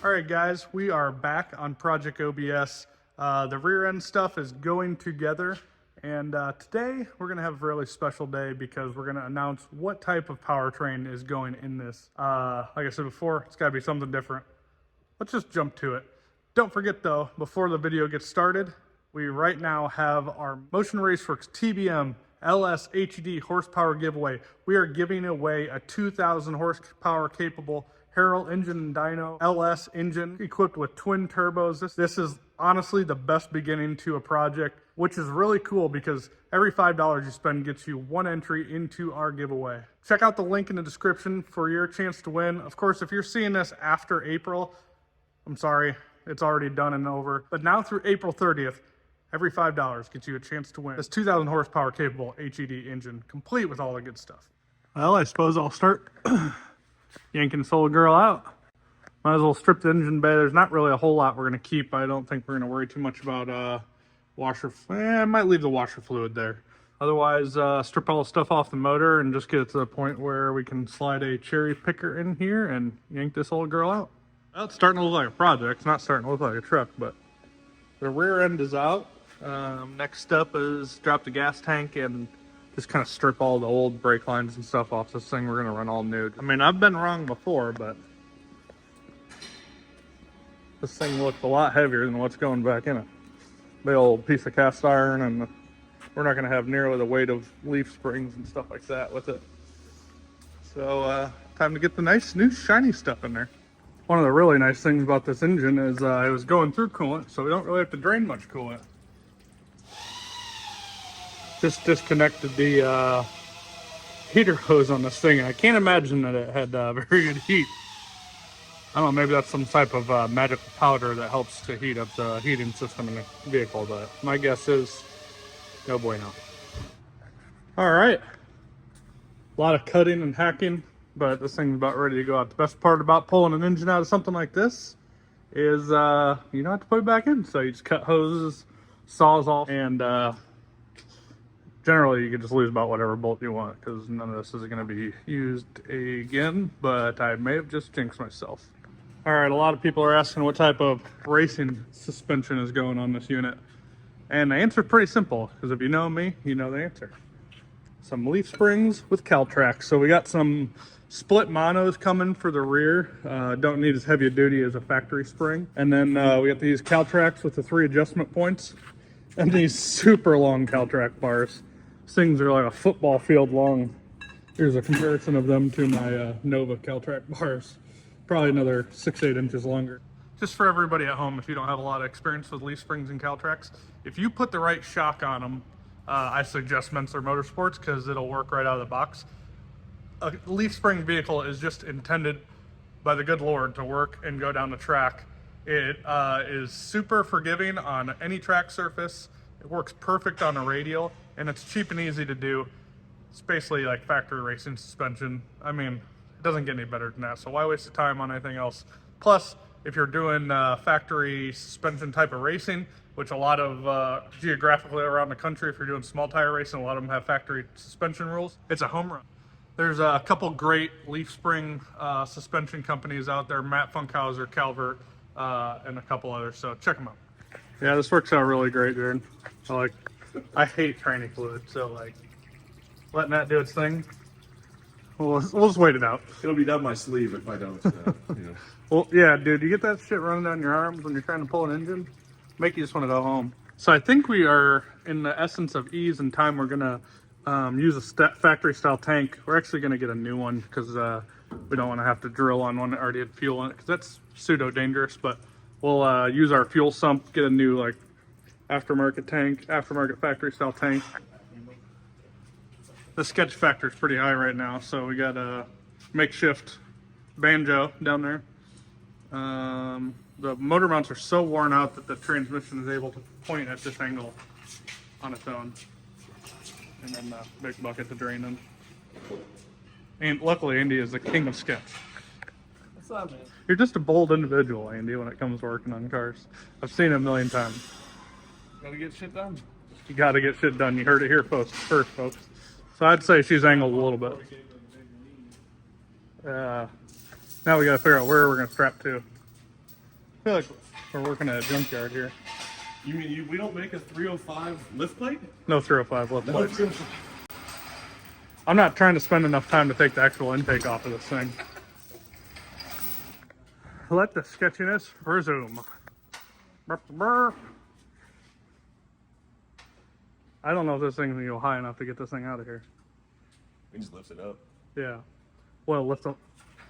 All right, guys, we are back on Project OBS. The rear end stuff is going together, and today we're going to have a really special day because we're going to announce what type of powertrain is going in this. Like I said before, it's got to be something different. Let's just jump to it. Don't forget though, before the video gets started, we right now have our Motion Raceworks TBM LS HED horsepower giveaway. We are giving away a 2,000 horsepower capable Harrell engine and dyno LS engine equipped with twin turbos. This is honestly the best beginning to a project, which is really cool because every $5 you spend gets you one entry into our giveaway. Check out the link in the description for your chance to win. Of course, if you're seeing this after April, I'm sorry, it's already done and over. But now through April 30th, every $5 gets you a chance to win this 2,000 horsepower capable HED engine, complete with all the good stuff. Well, I suppose I'll start yanking this old girl out. Might as well strip the engine bay. There's not really a whole lot we're going to keep. I don't think we're going to worry too much about washer. I might leave the washer fluid there. Otherwise, strip all the stuff off the motor and just get it to the point where we can slide a cherry picker in here and yank this old girl out. Well, it's starting to look like a project. It's not starting to look like a truck, but the rear end is out. Next up is drop the gas tank and just kind of strip all the old brake lines and stuff off this thing. We're going to run all new. I mean, I've been wrong before, but this thing looked a lot heavier than what's going back in it. Big old piece of cast iron, and we're not going to have nearly the weight of leaf springs and stuff like that with it. So, time to get the nice, new, shiny stuff in there. One of the really nice things about this engine is it was going through coolant, so we don't really have to drain much coolant. Just disconnected the heater hose on this thing, and I can't imagine that it had very good heat. I don't know, maybe that's some type of magical powder that helps to heat up the heating system in the vehicle, but my guess is no bueno. All right, a lot of cutting and hacking, but this thing's about ready to go out. The best part about pulling an engine out of something like this is you don't have to put it back in. So you just cut hoses, saws off, and generally you can just lose about whatever bolt you want because none of this is going to be used again, but I may have just jinxed myself. All right, a lot of people are asking what type of racing suspension is going on this unit. And the answer is pretty simple, because if you know me, you know the answer. Some leaf springs with Caltrax. So we got some split monos coming for the rear. Don't need as heavy a duty as a factory spring. And then we got these Caltrax with the 3 adjustment points. And these super long Caltrax bars. These things are like a football field long. Here's a comparison of them to my Nova Caltrax bars. Probably another 6-8 inches longer. Just for everybody at home, if you don't have a lot of experience with leaf springs and Caltrax, if you put the right shock on them, I suggest Menzer Motorsports because it'll work right out of the box. A leaf spring vehicle is just intended by the good Lord to work and go down the track. It is super forgiving on any track surface. It works perfect on a radial, and it's cheap and easy to do. It's basically like factory racing suspension. I mean, it doesn't get any better than that, so why waste the time on anything else? Plus, if you're doing factory suspension type of racing, which a lot of geographically around the country, if you're doing small tire racing, a lot of them have factory suspension rules. It's a home run. There's a couple great leaf spring suspension companies out there, Matt Funkhauser, Calvert, and a couple others, so check them out. Yeah, this works out really great, dude. I hate training fluid, so like letting that do its thing. We'll just wait it out. It'll be down my sleeve if I don't, you know. Well, yeah, dude, you get that shit running down your arms when you're trying to pull an engine, make you just want to go home. So I think we are, in the essence of ease and time, we're going to use a factory-style tank. We're actually going to get a new one because we don't want to have to drill on one that already had fuel in it because that's pseudo-dangerous. But we'll use our fuel sump, get a new like aftermarket tank, aftermarket factory-style tank. The sketch factor is pretty high right now, so we got a makeshift banjo down there. The motor mounts are so worn out that the transmission is able to point at this angle on its own. And then the big bucket to drain in. And luckily, Andy is the king of sketch. What's up, man? You're just a bold individual, Andy, when it comes to working on cars. I've seen it a million times. Gotta get shit done. You gotta get shit done. You heard it here first, folks. So I'd say she's angled a little bit. Now we gotta figure out where we're gonna strap to. feel like we're working at a junkyard here. You mean we don't make a 305 lift plate? No 305 left No, plates. I'm not trying to spend enough time to take the actual intake off of this thing. Let the sketchiness resume. Burp, burp. I don't know if this thing's gonna go high enough to get this thing out of here. We just lift it up. Yeah. Well, lift up.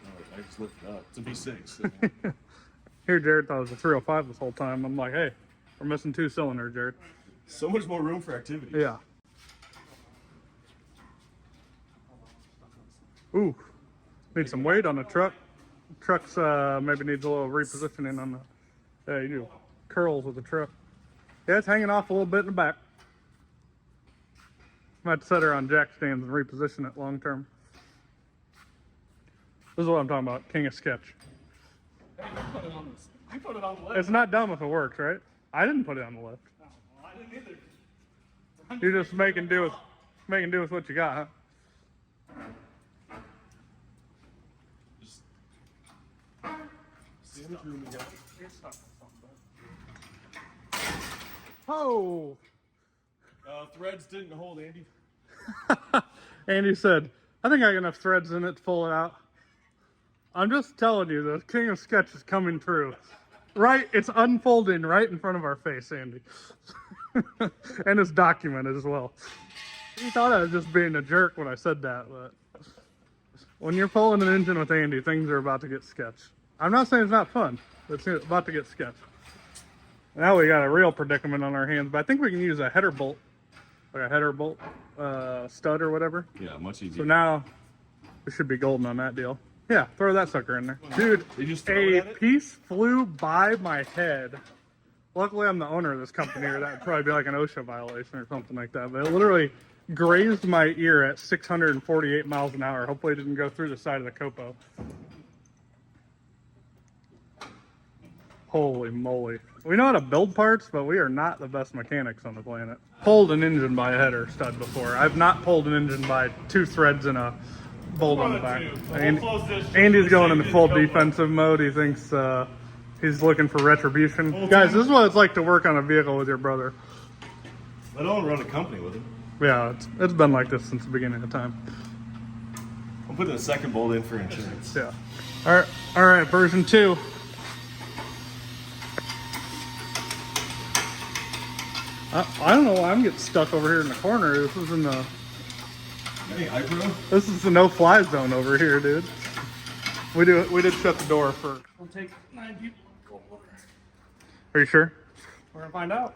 No, I just lift it up. It's a V6. Here, Jared thought it was a 305 this whole time. I'm like, hey, we're missing 2 cylinders, Jared. So much more room for activity. Yeah. Ooh, need some weight on the truck. Truck's maybe needs a little repositioning on the. Yeah, you do. Curls with the truck. Yeah, it's hanging off a little bit in the back. Might set her on jack stands and reposition it long term. This is what I'm talking about. King of sketch. Hey, you put it on this. You put it on the left. It's not dumb if it works, right? I didn't put it on the left. Oh, well, I didn't either. You're just making do with what you got, huh? Just see how much room we got. Oh! Threads didn't hold, Andy. Andy said, I think I got enough threads in it to pull it out. I'm just telling you, the king of sketch is coming through. Right? It's unfolding right in front of our face, Andy. And it's documented as well. You thought I was just being a jerk when I said that, but when you're pulling an engine with Andy, things are about to get sketched. I'm not saying it's not fun, but it's about to get sketched. Now we got a real predicament on our hands, but I think we can use a header bolt, like a header bolt stud or whatever. Yeah, much easier. So now we should be golden on that deal. Yeah, throw that sucker in there. Dude, They just throw it a at it? piece flew by my head. Luckily, I'm the owner of this company, or that would probably be like an OSHA violation or something like that. But it literally grazed my ear at 648 miles an hour. Hopefully it didn't go through the side of the Copo. Holy moly. We know how to build parts, but we are not the best mechanics on the planet. Pulled an engine by a header stud before. I've not pulled an engine by 2 threads and a bolt on the back. Andy's going into full defensive mode. He thinks he's looking for retribution. Guys, this is what it's like to work on a vehicle with your brother. I don't run a company with him. Yeah, it's been like this since the beginning of time. I'm putting a second bolt in for insurance. Yeah. All right, version 2. I don't know why I'm getting stuck over here in the corner. This is the no-fly zone over here, dude. We did shut the door for. We'll take 9 people. Go over. Are you sure? We're gonna find out.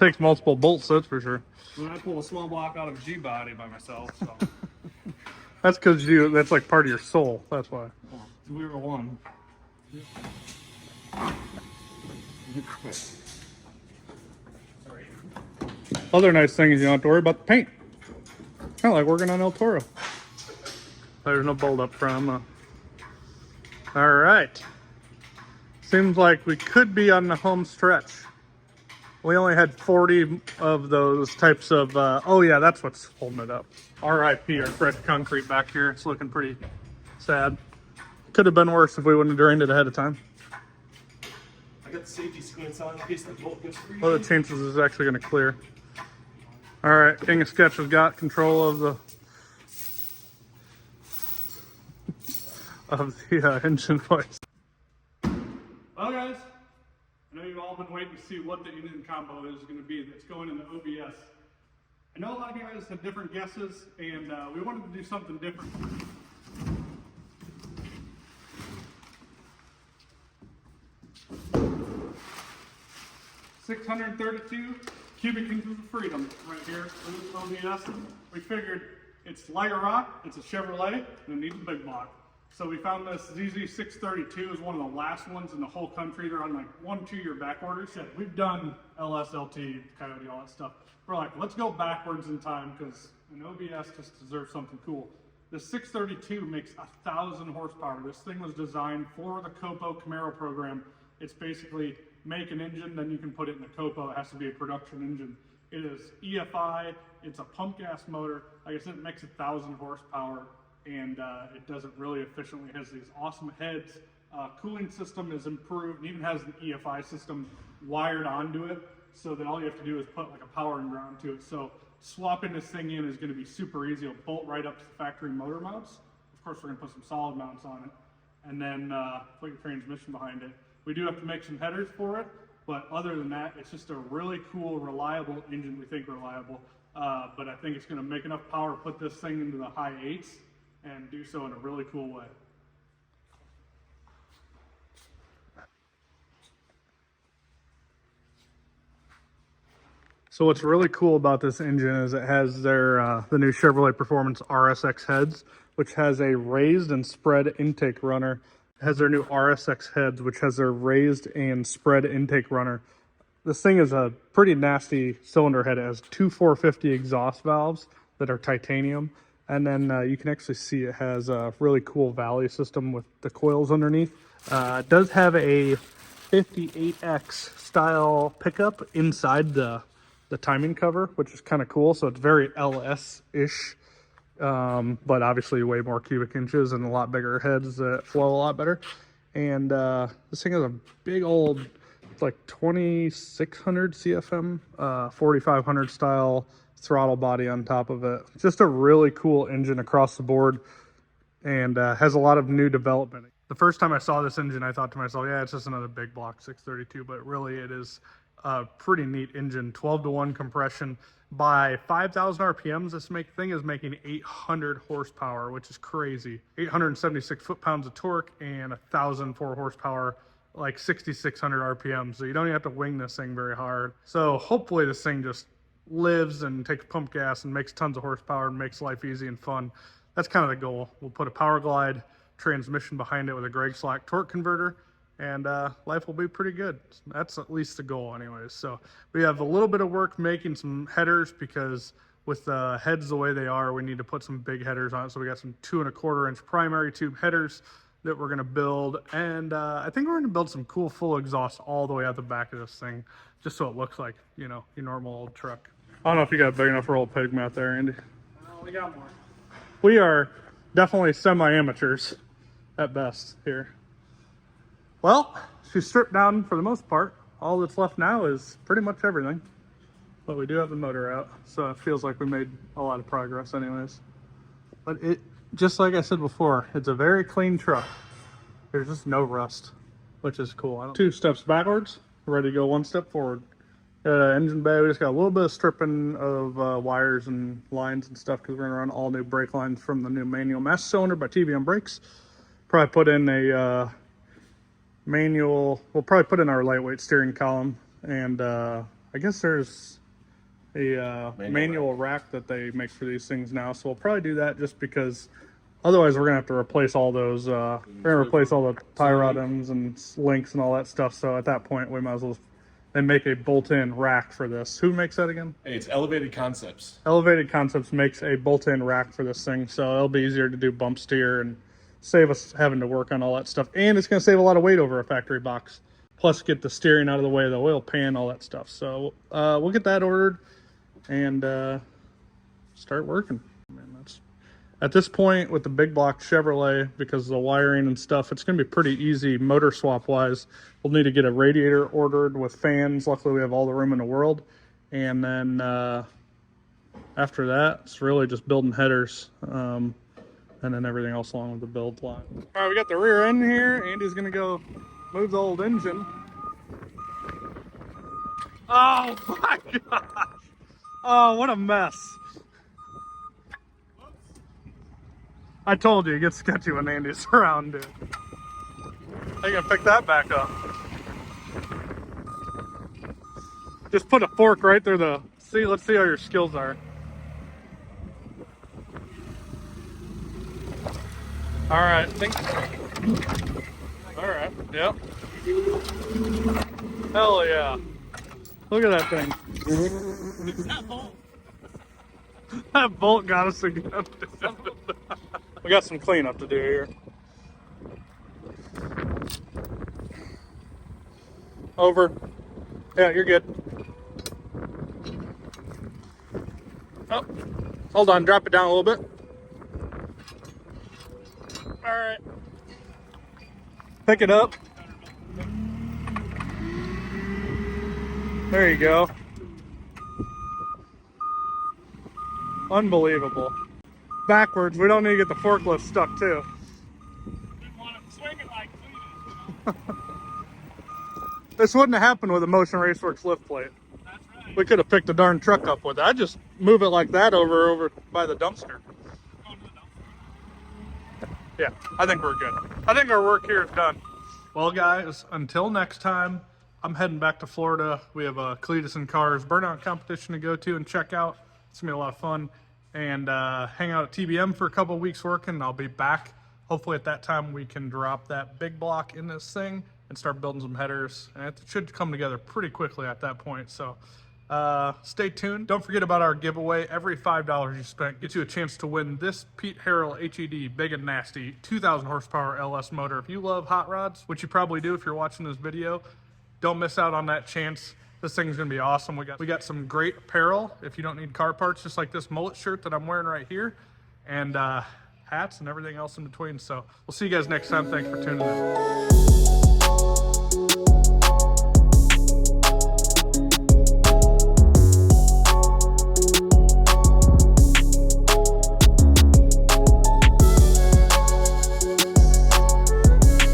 Takes multiple bolts, that's for sure. When I pull a small block out of G body by myself, so That's because that's like part of your soul. That's why. we were one. Other nice thing is you don't have to worry about the paint. Kind of like working on El Toro. There's no bolt up front. All right. Seems like we could be on the home stretch. We only had 40 of those types of, oh yeah, that's what's holding it up. RIP, our fresh concrete back here. It's looking pretty sad. Could have been worse if we wouldn't have drained it ahead of time. I got the safety squints on in case the bolt gets free. What are the chances is actually going to clear? All right, King of Sketch has got control of the engine voice. Well, guys, I know you've all been waiting to see what the engine combo is going to be that's going into OBS. I know a lot of you guys had different guesses, and we wanted to do something different. $632 cubic inches of freedom right here in this OBS. We figured it's lighter rock, it's a Chevrolet, and it needs a big block. So we found this ZZ632 is one of the last ones in the whole country. They're on like 1-2 year back orders. Yeah, we've done LS, LT, Coyote, all that stuff. We're like, let's go backwards in time because an OBS just deserves something cool. The 632 makes 1,000 horsepower. This thing was designed for the Copo Camaro program. It's basically make an engine, then you can put it in the Copo. It has to be a production engine. It is EFI, it's a pump gas motor. Like I said, it makes 1,000 horsepower, and it does it really efficiently. It has these awesome heads. Cooling system is improved and even has an EFI system wired onto it, so that all you have to do is put like a power and ground to it. So swapping this thing in is going to be super easy. It'll bolt right up to the factory motor mounts. Of course, we're going to put some solid mounts on it, and then put your transmission behind it. We do have to make some headers for it, but other than that, it's just a really cool, reliable engine. We think reliable, but I think it's going to make enough power to put this thing into the high 8s and do so in a really cool way. So what's really cool about this engine is it has their the new Chevrolet Performance RSX heads, which has a raised and spread intake runner. It has their new RSX heads, which has their raised and spread intake runner. This thing is a pretty nasty cylinder head. It has two 450 exhaust valves that are titanium. And then you can actually see it has a really cool valley system with the coils underneath. It does have a 58X style pickup inside the timing cover, which is kind of cool. So it's very LS-ish, but obviously way more cubic inches and a lot bigger heads that flow a lot better. And this thing has a big old, like 2600 CFM, 4500 style throttle body on top of it. Just a really cool engine across the board, and has a lot of new development. The first time I saw this engine, I thought to myself, yeah, it's just another big block 632, but really it is a pretty neat engine. 12-to-1 compression. By 5,000 RPMs, this thing is making 800 horsepower, which is crazy. 876 foot-pounds of torque and 1,004 horsepower, like 6,600 RPM. So you don't even have to wing this thing very hard. So hopefully this thing just lives and takes pump gas and makes tons of horsepower and makes life easy and fun. That's kind of the goal. We'll put a power glide transmission behind it with a Greg Slack torque converter, and life will be pretty good. That's at least the goal anyways. So we have a little bit of work making some headers, because with the heads the way they are, we need to put some big headers on it. So we got some 2¼ inch primary tube headers that we're going to build, and I think we're going to build some cool full exhaust all the way out the back of this thing, just so it looks like, you know, your normal old truck. I don't know if you got a big enough roll of pig mat there, Andy. No, we got more. We are definitely semi-amateurs at best here. Well, she's stripped down for the most part. All that's left now is pretty much everything, but we do have the motor out, so it feels like we made a lot of progress anyways. But it, just like I said before, it's a very clean truck. There's just no rust, which is cool. 2 steps backwards, ready to go 1 step forward. Engine bay, we just got a little bit of stripping of wires and lines and stuff, because we're gonna run all new brake lines from the new manual master cylinder by TVM Brakes. Probably put in a manual, we'll probably put in our lightweight steering column, and I guess there's a manual rack that they make for these things now, so we'll probably do that, just because otherwise we're gonna have to replace all those we're gonna replace all the tie rod ends and links and all that stuff. So at that point we might as well then make a bolt-in rack for this. Who makes that again? Hey, it's Elevated Concepts. Elevated Concepts makes a bolt-in rack for this thing, so it'll be easier to do bump steer and save us having to work on all that stuff. And it's going to save a lot of weight over a factory box. Plus get the steering out of the way, the oil pan, all that stuff. So we'll get that ordered and start working. Man, that's, at this point with the big block Chevrolet, because of the wiring and stuff, it's going to be pretty easy motor swap wise. We'll need to get a radiator ordered with fans. Luckily we have all the room in the world. And then after that, it's really just building headers. And then everything else along with the build line. All right, we got the rear end here. Andy's gonna go move the old engine. Oh my gosh! Oh, what a mess. I told you, it gets sketchy when Andy's around, dude. How you gonna pick that back up? Just put a fork right through the, let's see how your skills are. All right, all right, yep. Hell yeah. Look at that thing. That bolt got us again. We got some cleanup to do here. Over. Yeah, you're good. Oh, hold on, drop it down a little bit. All right. Pick it up. There you go. Unbelievable. Backwards, we don't need to get the forklift stuck too. Didn't want to swing it like clean. This wouldn't have happened with a Motion Raceworks lift plate. That's right. We could have picked the darn truck up with it. I'd just move it like that over by the dumpster. Going to the dumpster. Yeah, I think we're good. I think our work here is done. Well, guys, until next time, I'm heading back to Florida. We have a Cletus and Cars burnout competition to go to and check out. It's going to be a lot of fun. And hang out at TBM for a couple of weeks working. I'll be back. Hopefully at that time we can drop that big block in this thing and start building some headers. And it should come together pretty quickly at that point. So stay tuned. Don't forget about our giveaway. Every $5 you spent gets you a chance to win this Pete Harrell HED Big and Nasty 2,000 horsepower LS motor. If you love hot rods, which you probably do if you're watching this video, don't miss out on that chance. This thing's gonna be awesome. We got some great apparel if you don't need car parts, just like this mullet shirt that I'm wearing right here, and hats and everything else in between. So we'll see you guys next time. Thanks for tuning in.